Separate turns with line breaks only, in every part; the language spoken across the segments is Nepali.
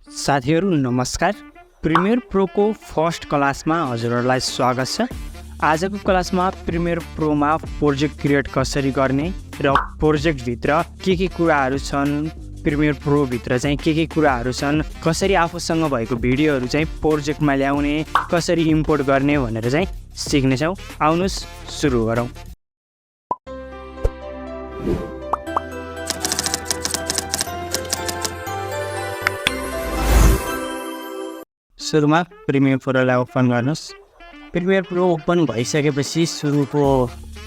साथीहरू नमस्कार। प्रिमियर प्रोको फर्स्ट क्लासमा हजुरहरूलाई स्वागत छ। आजको क्लासमा प्रिमियर प्रोमा प्रोजेक्ट क्रिएट कसरी गर्ने र प्रोजेक्टभित्र के कुराहरू छन्, प्रिमियर प्रोभित्र चाहिँ के कुराहरू छन्, कसरी आफूसँग भएको भिडियोहरू चाहिँ प्रोजेक्टमा ल्याउने, कसरी इम्पोर्ट गर्ने भनेर चाहिँ सिक्नेछौँ। आउनुहोस् सुरु गरौँ। सुरुमा प्रिमियर प्रोलाई ओपन गर्नुहोस्। प्रिमियर प्रो ओपन भइसकेपछि सुरुको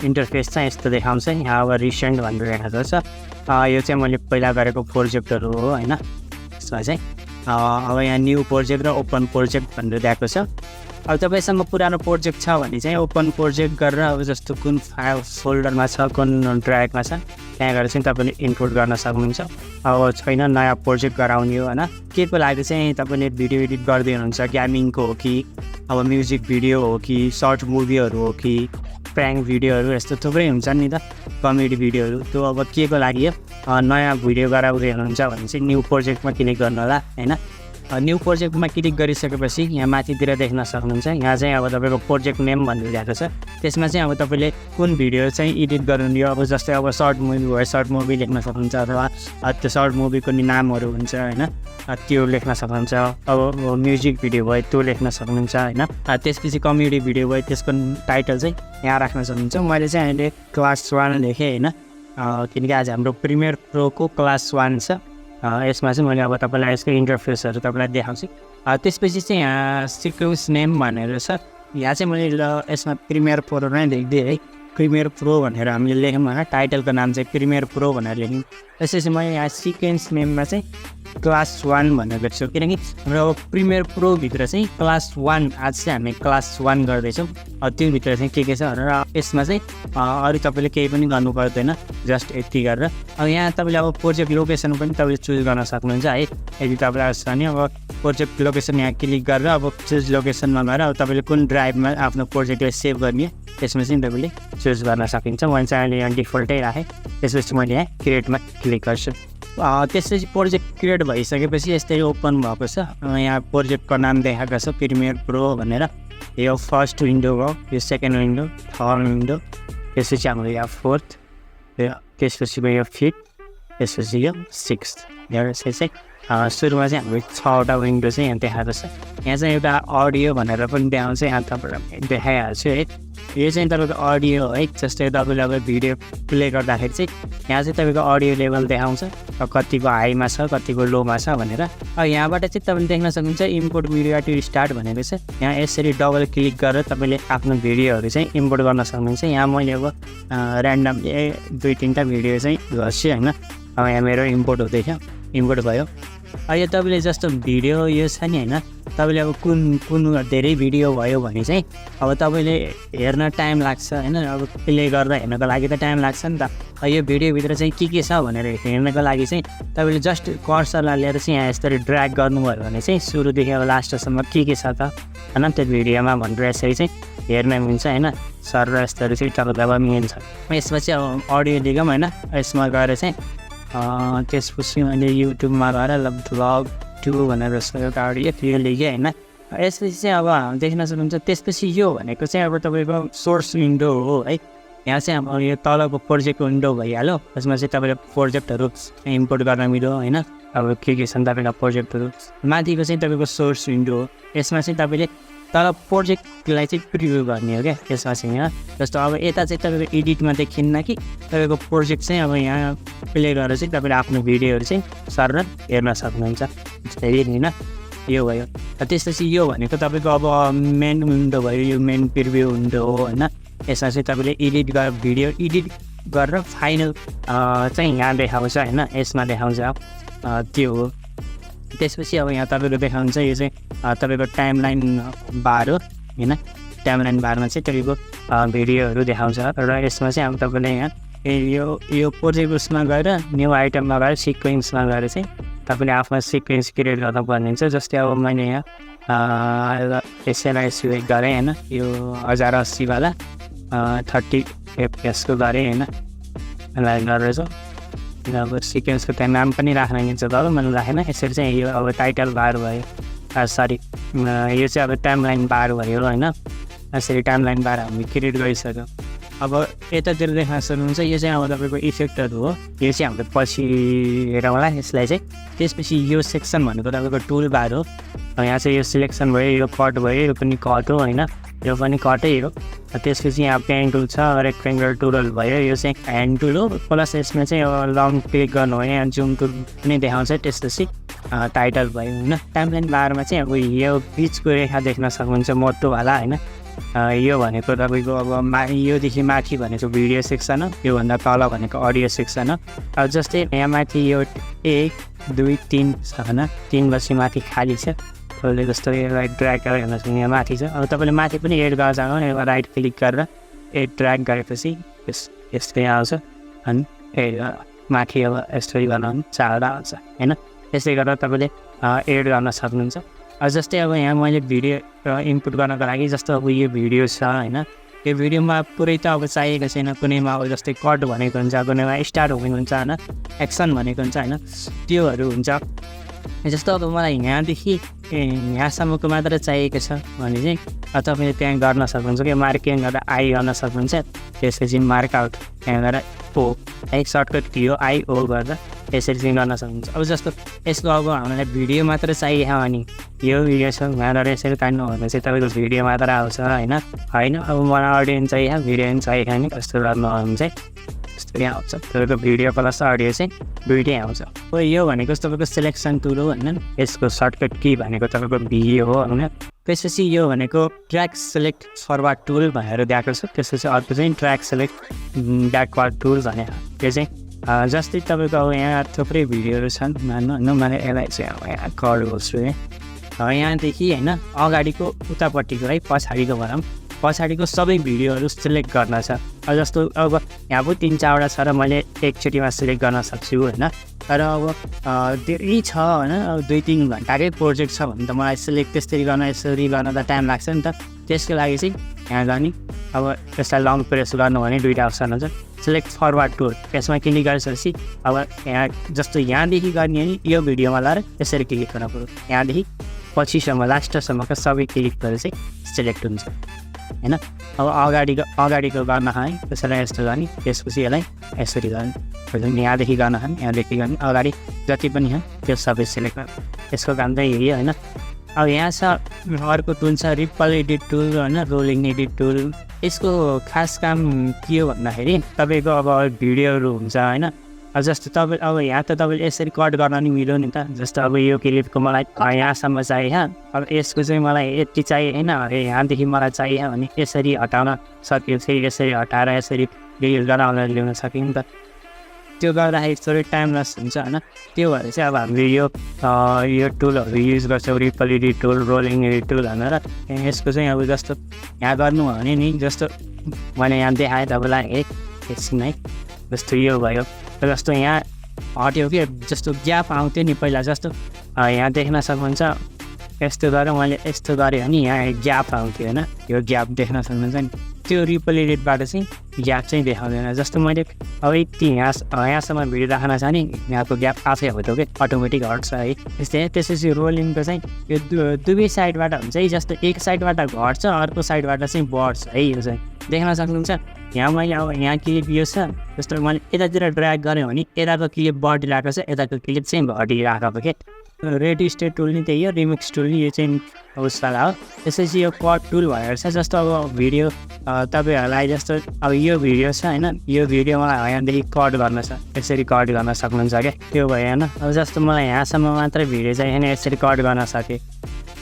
इन्टरफेस चाहिँ यस्तो देखाउँछ। यहाँ अब रिसेन्ट भनेर देखाएको छ। यो चाहिँ मैले पहिला गरेको प्रोजेक्टहरू हो होइन। यसमा चाहिँ अब यहाँ न्यू प्रोजेक्ट र ओपन प्रोजेक्ट भनेर दिएको छ। अब तपाईँसँग पुरानो प्रोजेक्ट छ भने चाहिँ ओपन प्रोजेक्ट गरेर अब जस्तो कुन फाइल फोल्डरमा छ, कुन ड्राइभमा छ, त्यहाँ गएर चाहिँ तपाईँले इम्पोर्ट गर्न सक्नुहुन्छ। अब छैन नयाँ प्रोजेक्ट गराउने हो होइन। के को लागि चाहिँ तपाईँले भिडियो एडिट गर्दै हुनुहुन्छ, गेमिङको हो कि अब म्युजिक भिडियो हो कि सर्ट मुभीहरू हो कि प्र्याङ्क भिडियोहरू, यस्तो थुप्रै हुन्छ नि त, कमेडी भिडियोहरू। त्यो अब के को लागि हो, नयाँ भिडियो गराउँदै हुनुहुन्छ भने चाहिँ न्यू प्रोजेक्टमा क्लिक गर्नु होला होइन। न्यू प्रोजेक्टमा क्लिक गरिसकेपछि यहाँ माथितिर देख्न सक्नुहुन्छ। यहाँ चाहिँ अब तपाईँको प्रोजेक्ट नेम भनेर दिएको छ। त्यसमा चाहिँ अब तपाईँले कुन भिडियो चाहिँ एडिट गर्नु, अब जस्तै अब सर्ट मुभी भयो, सर्ट मुभी लेख्न सक्नुहुन्छ, अथवा त्यो सर्ट मुभीको नि नामहरू हुन्छ होइन, त्यो लेख्न सक्नुहुन्छ। अब म्युजिक भिडियो भयो त्यो लेख्न सक्नुहुन्छ होइन। त्यसपछि कमेडी भिडियो भयो त्यसको टाइटल चाहिँ यहाँ राख्न सक्नुहुन्छ। मैले चाहिँ अहिले Class-1 लेखेँ होइन, किनकि आज हाम्रो प्रिमियर प्रोको Class-1 छ। यसमा चाहिँ मैले अब तपाईँलाई यसको इन्टरफेसहरू तपाईँलाई देखाउँछु। त्यसपछि चाहिँ यहाँ सिक्वेन्स नेम भनेर छ। यहाँ चाहिँ मैले यसमा प्रिमियर प्रो नै लेखिदिएँ है। प्रिमियर प्रो भनेर हामीले लेख्यौँ होइन, टाइटलको नाम चाहिँ प्रिमियर प्रो भनेर लेख्यौँ। त्यसपछि मैले यहाँ सिक्वेन्स नेममा चाहिँ Class-1 भनेर लेख्छु, किनकि हाम्रो प्रिमियर प्रोभित्र चाहिँ Class-1 आज चाहिँ हामी Class-1 गर्दैछौँ। त्योभित्र चाहिँ के छ भनेर यसमा चाहिँ अरू तपाईँले केही पनि गर्नु पर्दैन, जस्ट यति गरेर। अब यहाँ तपाईँले अब प्रोजेक्ट लोकेसन पनि तपाईँले चुज गर्न सक्नुहुन्छ है। यदि तपाईँलाई छ भने अब प्रोजेक्ट लोकेसन यहाँ क्लिक गरेर अब चुज लोकेसनमा गएर अब तपाईँले कुन ड्राइभमा आफ्नो प्रोजेक्टलाई सेभ गर्ने त्यसमा चाहिँ तपाईँले चुज गर्न सकिन्छ। मैले चाहिँ अहिले यहाँ डिफल्टै राखेँ। त्यसपछि मैले यहाँ क्रिएटमा क्लिक गर्छु। त्यसपछि प्रोजेक्ट क्रिएट भइसकेपछि यस्तै ओपन भएको छ। यहाँ प्रोजेक्टको नाम देखाएको छ प्रिमियर प्रो भनेर। यो फर्स्ट विन्डो हो, यो सेकेन्ड विन्डो, थर्ड विन्डो, त्यसपछि हाम्रो यहाँ फोर्थ, त्यसपछि यो फिफ्थ, त्यसपछि यो सिक्स्थ। चाहिँ सुरुमा चाहिँ हाम्रो 6वटा विन्डो चाहिँ यहाँ देखाएको छ। यहाँ चाहिँ एउटा अडियो भनेर पनि देखाउँछ, यहाँ तपाईँलाई देखाइहाल्छु है। यो चाहिँ तपाईँको अडियो है। जस्तै तपाईँले अब भिडियो प्ले गर्दाखेरि चाहिँ यहाँ चाहिँ तपाईँको अडियो लेभल देखाउँछ, कतिको हाईमा छ कतिको लोमा छ भनेर। यहाँबाट चाहिँ तपाईँले देख्न सक्नुहुन्छ इम्पोर्ट भिडियो टु स्टार्ट भनेको छ। यहाँ यसरी डबल क्लिक गरेर तपाईँले आफ्नो भिडियोहरू चाहिँ इम्पोर्ट गर्न सक्नुहुन्छ। यहाँ मैले अब ऱ्यान्डमली 2-3टा भिडियो चाहिँ गर्छु होइन। अब यहाँ मेरो इम्पोर्ट हुँदैछ, इम्पोर्ट भयो। यो तपाईँले जस्तो भिडियो यो छ नि होइन, तपाईँले अब कुन धेरै भिडियो भयो भने चाहिँ अब तपाईँले हेर्न टाइम लाग्छ होइन। अब प्ले गर्दा हेर्नको लागि त टाइम लाग्छ नि त। यो भिडियोभित्र चाहिँ के छ भनेर हेर्नको लागि चाहिँ तपाईँले जस्ट कर्सरलाई लिएर चाहिँ यहाँ यसरी ड्र्याग गर्नुभयो भने चाहिँ सुरुदेखि अब लास्टसम्म के छ त होइन त्यो भिडियोमा भनेर यसरी चाहिँ हेर्न मिल्छ होइन। सर र यस्तोहरू चाहिँ तपाईँलाई मिल्छ। यसमा चाहिँ अब अडियो लिगौँ होइन। यसमा गएर चाहिँ त्यसपछि मैले युट्युबमा गएर भ्लग 2 भनेर एउटा अडियो यो लेखेँ होइन। यसपछि चाहिँ अब देख्न सक्नुहुन्छ। त्यसपछि यो भनेको चाहिँ अब तपाईँको सोर्स विन्डो हो है। यहाँ चाहिँ अब यो तलको प्रोजेक्ट विन्डो भइहाल्यो। यसमा चाहिँ तपाईँले प्रोजेक्टहरू इम्पोर्ट गर्न मिल्यो होइन। अब के छन् तपाईँको प्रोजेक्टहरू। माथिको चाहिँ तपाईँको सोर्स विन्डो हो। यसमा चाहिँ तपाईँले तर प्रोजेक्टलाई चाहिँ प्रिभ्यू गर्ने हो क्या। यसमा चाहिँ यहाँ जस्तो अब यता चाहिँ तपाईँको एडिटमा देखिन्न कि तपाईँको प्रोजेक्ट चाहिँ अब यहाँ प्ले गरेर चाहिँ तपाईँले आफ्नो भिडियोहरू चाहिँ सर हेर्न सक्नुहुन्छ। जस्तै होइन यो भयो। त्यसपछि यो भनेको तपाईँको अब मेन विन्डो भयो, यो मेन प्रिभ्यू विन्डो हो होइन। यसमा चाहिँ तपाईँले एडिट गरेर भिडियो एडिट गरेर फाइनल चाहिँ यहाँ देखाउँछ होइन। यसमा देखाउँछ त्यो हो। त्यसपछि अब यहाँ तपाईँको देखाउँछ यो चाहिँ तपाईँको टाइमलाइन बार हो होइन। टाइमलाइन बारमा चाहिँ तपाईँको भिडियोहरू देखाउँछ र यसमा चाहिँ अब तपाईँले यहाँ यो प्रोजेक्ट उसमा गएर न्यू आइटममा गएर सिक्वेन्समा गएर चाहिँ तपाईँले आफ्नो सिक्वेन्स क्रिएट गर्नु पर्ने हुन्छ। जस्तै अब मैले यहाँ एसएलआइएस गरेँ होइन। यो 1080 वाला 30 FPS को गरेँ होइन। यसलाई गरेर अब सिक्वेन्सको त्यहाँ नाम पनि राख्न मिल्छ तर मैले राखेन। यसरी चाहिँ यो अब टाइटल बार भयो, सरी यो चाहिँ अब टाइमलाइन बार भयो होइन। यसरी टाइमलाइन बार हामी क्रिएट गरिसक्यौँ। अब यतातिर देख्न सक्नुहुन्छ यो चाहिँ अब तपाईँको इफेक्टहरू हो। यो चाहिँ हाम्रो पछि हेरौँला यसलाई चाहिँ। त्यसपछि यो सेक्सन भनेको तपाईँको टुल बार हो। यहाँ चाहिँ यो सिलेक्सन भयो, यो कट भयो, यो पनि कट हो होइन, यो पनि कटै हो। त्यसपछि यहाँ पेन टुल छ, रेक्टेङ्गुलर टुल भयो, यो चाहिँ ह्यान्ड टुल हो। प्लस यसमा चाहिँ अब लङ क्लिक गर्नु हो, यहाँ जुम टुल पनि देखाउँछ। त्यसपछि टाइटल भयो होइन। टाइमलाइन बारमा चाहिँ अब यो बिचको रेखा देख्न सक्नुहुन्छ मोटोवाला होइन। यो भनेको तपाईँको अब योदेखि माथि भनेको भिडियो सेक्सन हो, योभन्दा तल भनेको अडियो सेक्सन हो। अब जस्तै यहाँ माथि यो 1 2 3 छ होइन, 3 बसी माथि खाली छ। तपाईँले जस्तो यसलाई ड्र्याग गरेर हेर्नुहोस् यहाँ माथि छ। अब तपाईँले माथि पनि एड गर्न चाहनु एउटा राइट क्लिक गरेर एड ड्र्याग गरेपछि यस्तै आउँछ अनि माथि अब यस्तै गर्न चाहँदा आउँछ होइन। यसै गरेर तपाईँले एड गर्न सक्नुहुन्छ। जस्तै अब यहाँ मैले भिडियो इनपुट गर्नको लागि जस्तो अब यो भिडियो छ होइन, यो भिडियोमा पुरै त अब चाहिएको छैन। कुनैमा अब जस्तै कट भनेको हुन्छ, कुनैमा स्टार्ट भनेको हुन्छ होइन, एक्सन भनेको हुन्छ होइन, त्योहरू हुन्छ। जस्तो अब मलाई यहाँदेखि यहाँसम्मको मात्र चाहिएको छ भने चाहिँ तपाईँले त्यहाँ गर्न सक्नुहुन्छ कि मार्किङ गरेर आई गर्न सक्नुहुन्छ। त्यसपछि मार्कआउट त्यहाँ गरेर ओ है सर्टकट की हो आइओ गरेर यसरी चाहिँ गर्न सक्नुहुन्छ। अब जस्तो यसको अब हामीलाई भिडियो मात्र चाहियो भने यो भिडियो छ भनेर यसरी काट्नु भने चाहिँ तपाईँको भिडियो मात्र आउँछ होइन। अब मलाई अडियो पनि चाहियो, भिडियो पनि चाहियो भने कस्तो गर्नु हो भने चाहिँ यस्तो यहाँ आउँछ। तपाईँको भिडियो प्लस अडियो चाहिँ दुइटै आउँछ। हो यो भनेको तपाईँको सिलेक्सन टुल हो होइन। यसको सर्टकट की भनेको तपाईँको भिडियो हो होइन। त्यसपछि यो भनेको ट्र्याक सेलेक्ट फरवार्ड टुल भनेर दिएको छ। त्यसपछि अर्को चाहिँ ट्र्याक सेलेक्ट ब्याकवार्ड टुल भने यो चाहिँ जस्तै तपाईँको अब यहाँ थुप्रै भिडियोहरू छन् मान्नु होइन। मैले यसलाई चाहिँ अब यहाँ कल गर्छु है। यहाँदेखि होइन अगाडिको उतापट्टिको है पछाडिको भनौँ, पछाडिको सबै भिडियोहरू सिलेक्ट गर्न छ। जस्तो अब यहाँ पो 3-4वटा छ र मैले एकचोटिमा सिलेक्ट गर्न सक्छु होइन। तर अब धेरै छ होइन, अब 2-3 घन्टाकै प्रोजेक्ट छ भने त मलाई सिलेक्ट त्यसरी गर्न यसरी गर्न त टाइम लाग्छ नि त। त्यसको लागि चाहिँ यहाँ गर्ने अब यसलाई लङ प्रेस गर्नु भने दुईवटा अप्सन हुन्छ। सिलेक्ट फरवार्ड टुल यसमा क्लिक गरेपछि अब यहाँ जस्तो यहाँदेखि गर्ने भने यो भिडियोमा लगाएर यसरी क्लिक गर्नु पऱ्यो। यहाँदेखि पछिसम्म लास्टसम्मका सबै क्लिक गरेर चाहिँ सिलेक्ट हुन्छ होइन। अब अगाडिको गर्न है त्यसलाई यस्तो गर्ने, त्यसपछि यसलाई यसरी गर्ने, यहाँदेखि गर्न है यहाँदेखि गर्ने, अगाडि जति पनि है त्यो सबै सिलेक्ट गर्नु। यसको काम चाहिँ यही होइन। अब यहाँ छ अर्को टुल छ रिपल एडिट टुल होइन, रोलिङ एडिट टुल। यसको खास काम के हो भन्दाखेरि तपाईँको अब भिडियोहरू हुन्छ होइन। जस्तो तपाईँ अब यहाँ त तपाईँले यसरी कट गर्न नि मिल्यो नि त। जस्तो अब यो क्लिपको मलाई यहाँसम्म चाहियो, अब यसको चाहिँ मलाई यति चाहियो होइन, यहाँदेखि मलाई चाहियो भने यसरी हटाउन सकियो, फेरि यसरी हटाएर यसरी डिलिट गराउन ल्याउन सकियो नि त। त्यो गर्दाखेरि थोरै टाइम लस हुन्छ होइन। त्यो भएर चाहिँ अब हामीले यो टुलहरू युज गर्छौँ, ripple edit tool, rolling edit tool भनेर। यसको चाहिँ अब जस्तो यहाँ गर्नु हो भने नि जस्तो मैले यहाँ देखाएँ तपाईँलाई एकछिन है। जस्तो यो भयो जस्तो यहाँ हट्यो कि जस्तो ग्याप आउँथ्यो नि पहिला, जस्तो यहाँ देख्न सक्नुहुन्छ। यस्तो गरेर मैले यस्तो गरेँ भने यहाँ ग्याप आउँथ्यो होइन, यो ग्याप देख्न सक्नुहुन्छ नि। त्यो रिपल एडिटबाट चाहिँ ग्याप चाहिँ देखाउँदैन। जस्तो मैले अब यति यहाँसम्म भिडियो राख्न छ नि यहाँको ग्याप आफै हट्यो कि अटोमेटिक हट्छ है। त्यस्तै त्यसपछि रोलिङको चाहिँ यो दुवै साइडबाट हुन्छ है। जस्तो एक साइडबाट घट्छ अर्को साइडबाट चाहिँ बढ्छ है। यो चाहिँ देख्न सक्नुहुन्छ। यहाँ मैले अब यहाँ क्लिप यो छ, जस्तो मैले यतातिर ड्र्याग गरेँ भने यताको क्लिप बढिरहेको छ, यताको क्लिप चाहिँ घटिरहेको के। रेडी स्टेट टुल नि त्यही हो, रिमिक्स टुल नि यो चाहिँ उसवाला हो। त्यसपछि यो कट टुल भनेर छ। जस्तो अब भिडियो तपाईँहरूलाई जस्तो अब यो भिडियो छ होइन, यो भिडियो मलाई यहाँदेखि कट गर्न छ, यसरी कट गर्न सक्नुहुन्छ क्या। त्यो भयो होइन। अब जस्तो मलाई यहाँसम्म मात्रै भिडियो चाहिँ होइन, यसरी कट गर्न सकेँ।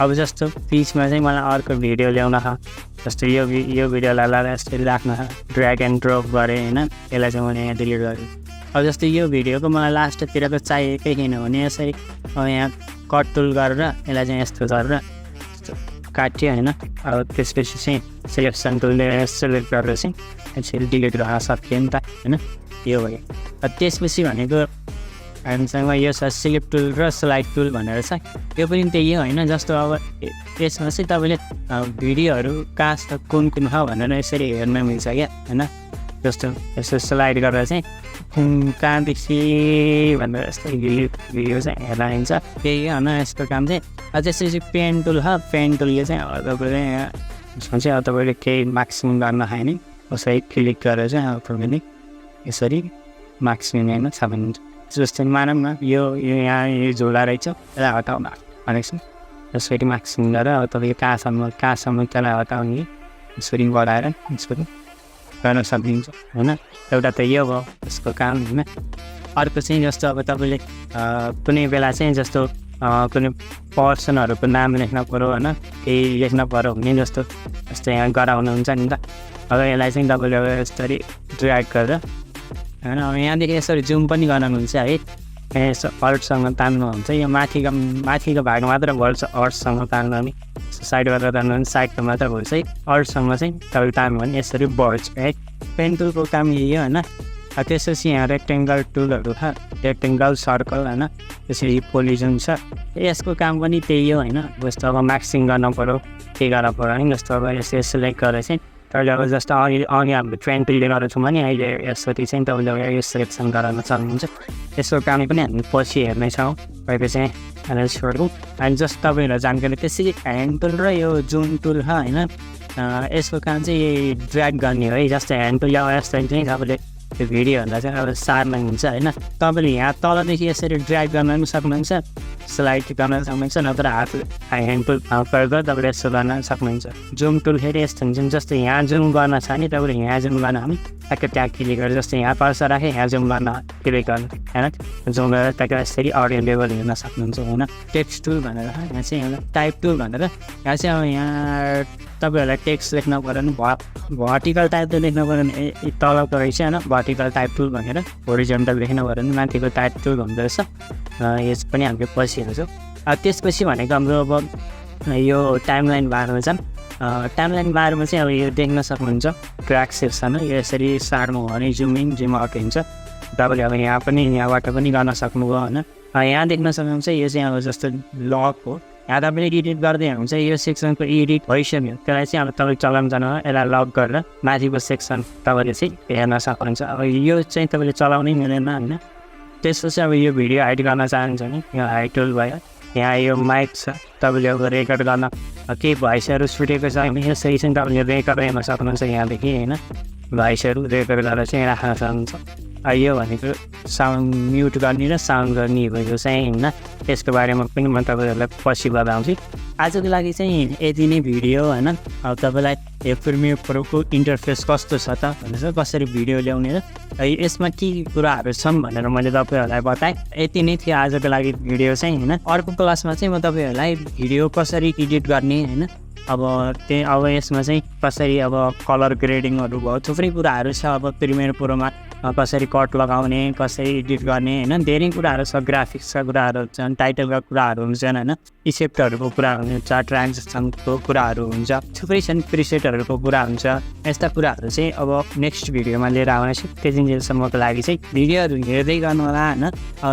अब जस्तो बिचमा चाहिँ मलाई अर्को भिडियो ल्याउन छ, जस्तो यो भिडियोलाई लगाएर यसरी राख्न छ, ड्र्याग एन्ड ड्रप गरेँ होइन। यसलाई चाहिँ मैले यहाँ डिलिट गरेँ। अब जस्तो यो भिडियोको मलाई लास्टतिरको चाहिएकै छैन भने यसरी यहाँ कट टुल गरेर यसलाई चाहिँ यस्तो गरेर काट्यो होइन। अब त्यसपछि चाहिँ सिलेक्सन टुलले सेलेक्ट गरेर चाहिँ यसरी डिलिट गर्न सक्यो नि त होइन। यो भयो। त्यसपछि भनेको हामीसँग यो छ सिलेक्ट टुल र स्लाइड टुल भनेर छ। यो पनि त्यही हो होइन। जस्तो अब यसमा चाहिँ तपाईँले भिडियोहरू कहाँ कुन छ भनेर यसरी हेर्न मिल्छ क्या होइन। जस्तो यसो स्लाइड गरेर चाहिँ कहाँदेखि भनेर यस्तो भिडियो चाहिँ हेर्न आइन्छ त्यही होइन यस्तो काम चाहिँ त्यसपछि पेन टुल पेन टुलले चाहिँ तपाईँले यसमा चाहिँ अब तपाईँले केही मार्क्सिङ गर्न खाने कसै क्लिक गरेर चाहिँ अब तपाईँले यसरी मार्क्सिङ होइन छ भने जस्तै मानौँ न यो यहाँ यो झोला रहेछ त्यसलाई हटाउन भनेको छ यसरी मार्क्सिङ गरेर अब तपाईँले कहाँसम्म त्यसलाई हटाउने यसरी बढाएर यसरी गर्न सकिन्छ होइन एउटा त यो भयो यसको काम होइन अर्को चाहिँ जस्तो अब तपाईँले कुनै बेला चाहिँ जस्तो कुनै पर्सनहरूको नाम लेख्न पऱ्यो होइन केही लेख्न पऱ्यो भने जस्तो यहाँ गराउनुहुन्छ नि त अब यसलाई चाहिँ तपाईँले अब यसरी ड्र्याग गरेर होइन अब यहाँदेखि यसरी जुम पनि गराउनुहुन्छ है यसो अल्टसँग तान्नुहुन्छ यो माथिको भाग मात्र भर्छ अल्टसँग तान्नु भने साइडबाट तान्नु भने साइडको मात्र भर्छ है अल्टसँग चाहिँ तपाईँले तान्नु भने यसरी बढ्छ है पेन टुलको काम यही हो होइन त्यसपछि यहाँ रेक्टेङ्गल टुलहरू छ रेक्टेङ्गल सर्कल होइन त्यसरी पोलिजन छ यसको काम पनि त्यही हो होइन जस्तो अब मार्क्सिङ गर्न पऱ्यो के गर्न पऱ्यो होइन जस्तो अब यसरी सेलेक्ट गरेर चाहिँ तपाईँले अब जस्तो अघि हाम्रो पेन टुलले गरेको छौँ भने अहिले यसरी चाहिँ तपाईँले यो सेलेक्सन गराउन सक्नुहुन्छ यसको काम पनि हामी पछि हेर्नेछौँ अहिले चाहिँ छोड्छौँ अनि जस्तो तपाईँहरूलाई जानकारी त्यसरी ह्यान्ड टुल र यो जुम टुल छ होइन यसको काम चाहिँ ड्र्याग गर्ने हो है जस्तै ह्यान्ड टुल यस्तो चाहिँ तपाईँले त्यो भिडियोहरूलाई चाहिँ अब सार्न हुन्छ होइन तपाईँले यहाँ तलदेखि यसरी ड्र्याग गर्न पनि सक्नुहुन्छ स्लाइड गर्न सक्नुहुन्छ नत्र ह्यान्ड टुल प्रयोग गरेर तपाईँले यस्तो गर्न सक्नुहुन्छ जुम टुल फेरि यस्तो हुन्छ जस्तै यहाँ जुम गर्न छ भने तपाईँले यहाँ जुम गर्न भने ट्याक्क त्यहाँ क्लिक गरेर जस्तै यहाँ पर्छ राखेँ यहाँ जुम गर्न क्लिक गर्नु होइन जुम गरेर ट्याक्क यसरी अडियो लेभल हेर्न सक्नुहुन्छ होइन टेक्स्ट टुल भनेर यहाँ चाहिँ एउटा टाइप टुल भनेर यहाँ चाहिँ अब यहाँ तपाईँहरूलाई टेक्स्ट लेख्न पऱ्यो भने भर्टिकल टाइपले लेख्न पऱ्यो भने तलको रहेछ होइन भर्टिकल टाइप टुल भनेर होरिजन्टल लेख्न पऱ्यो भने माथिको टाइप टुल हुँदो रहेछ यस पनि हामीले पछि हेर्छौँ त्यसपछि भनेको हाम्रो अब यो टाइमलाइन बारमा चाहिँ टाइमलाइन बारमा चाहिँ अब यो देख्न सक्नुहुन्छ ट्र्याक सेक्सन यो यसरी सार्नु हो भने जुम इन जुम आउट हुन्छ तपाईँले अब यहाँ पनि यहाँबाट पनि गर्न सक्नुभयो होइन यहाँ देख्न सक्नुहुन्छ यो चाहिँ अब जस्तो लक हो यहाँ तपाईँले एडिट गर्दै हुन्छ यो सेक्सनको एडिट भइसक्यो त्यसलाई चाहिँ अब तपाईँ चलाउन जानु यसलाई लक गरेर माथिको सेक्सन तपाईँले चाहिँ हेर्न सक्नुहुन्छ अब यो चाहिँ तपाईँले चलाउनै मिलेन होइन त्यसपछि अब यो भिडियो हाइड गर्न चाहनुहुन्छ भने यो हाइड टुल भयो यहाँ यो माइक छ तपाईँले अब रेकर्ड गर्न केही भोइसहरू छुटेको छ भने यसरी चाहिँ तपाईँले रेकर्ड हेर्न सक्नुहुन्छ यहाँदेखि होइन भोइसहरू रेकर्ड गरेर चाहिँ राख्न सक्नुहुन्छ यो भनेको साउन्ड म्युट गर्ने र साउन्ड गर्ने भएको चाहिँ होइन त्यसको बारेमा पनि म तपाईँहरूलाई पछि बताउँछु आजको लागि चाहिँ यति नै भिडियो होइन अब तपाईँलाई यो प्रिमियर प्रोको इन्टरफेस कस्तो छ त भनेर कसरी भिडियो ल्याउने र यसमा के कुराहरू छन् भनेर मैले तपाईँहरूलाई बताएँ यति नै थियो आजको लागि भिडियो चाहिँ होइन अर्को क्लासमा चाहिँ म तपाईँहरूलाई भिडियो कसरी एडिट गर्ने होइन अब यसमा चाहिँ कसरी अब कलर ग्रेडिङहरू भयो थुप्रै कुराहरू छ अब प्रिमियर प्रोमा कसरी कट लगाउने कसरी एडिट गर्ने होइन धेरै कुराहरू छ ग्राफिक्सका कुराहरू छन् टाइटलका कुराहरू हुन्छन् होइन इफेक्टहरूको कुराहरू हुन्छ ट्रान्जेक्सनको कुराहरू हुन्छ थुप्रै छन् प्रिसेटहरूको कुरा हुन्छ यस्ता कुराहरू चाहिँ अब नेक्स्ट भिडियोमा लिएर आउनेछु त्यतिन्जेलसम्मको लागि चाहिँ भिडियोहरू हेर्दै गर्नु होला होइन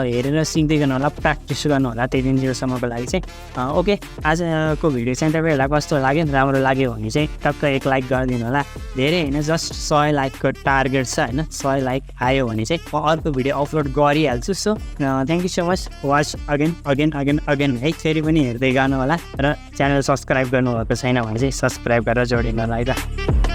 हेरेर सिक्दै गर्नु होला प्र्याक्टिस गर्नु होला त्यतिन्जेलसम्मको लागि चाहिँ ओके आजको भिडियो चाहिँ तपाईँहरूलाई कस्तो लाग्यो राम्रो लाग्यो भने चाहिँ टक्क एक लाइक गरिदिनु होला धेरै होइन जस्ट 100 लाइकको टार्गेट छ होइन 100 लाइक आयो भने चाहिँ म अर्को भिडियो अपलोड गरिहाल्छु so thank you so much watch again है फेरि पनि हेर्दै गर्नु होला र च्यानल सब्सक्राइब गर्नुभएको छैन भने चाहिँ सब्सक्राइब गरेर जोडिनु होला है त